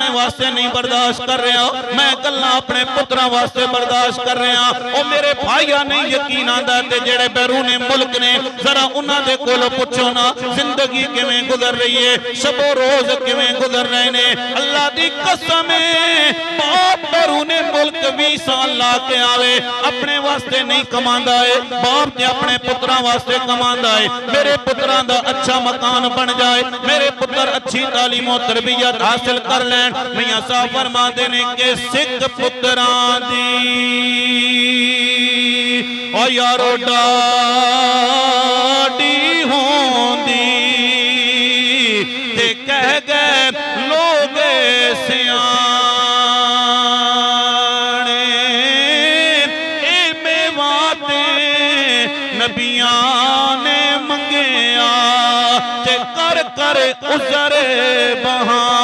واسطے نہیں برداشت کر رہا میں گلاں اپنے پتراں واسطے برداشت کر رہا او میرے بھائیاں نے یقین آندا تے جڑے بیرون ملک نے ذرا انہاں دے کولوں پوچھو نا زندگی کیویں گزر رہی ہے شب و روز کیویں گزر رہے نے اللہ دی قسم باپ بیرون ملک 20 سال لا کے آوے اپنے واسطے نہیں کماندا ہے باپ تے اپنے پتراں واسطے کماندا ہے میرے پتراں دا اچھا مکان بن جائے میرے پتر اچھی تعلیم و تربیت حاصل کر لیں میاں صاحب فرما دینے کے سکھ پتران دی او یارو ڈاڈی ہون دی تے کہہ گئے لوگ سیانے اے میواتیں نبیان نے منگیا تے کر کر عذر بہانے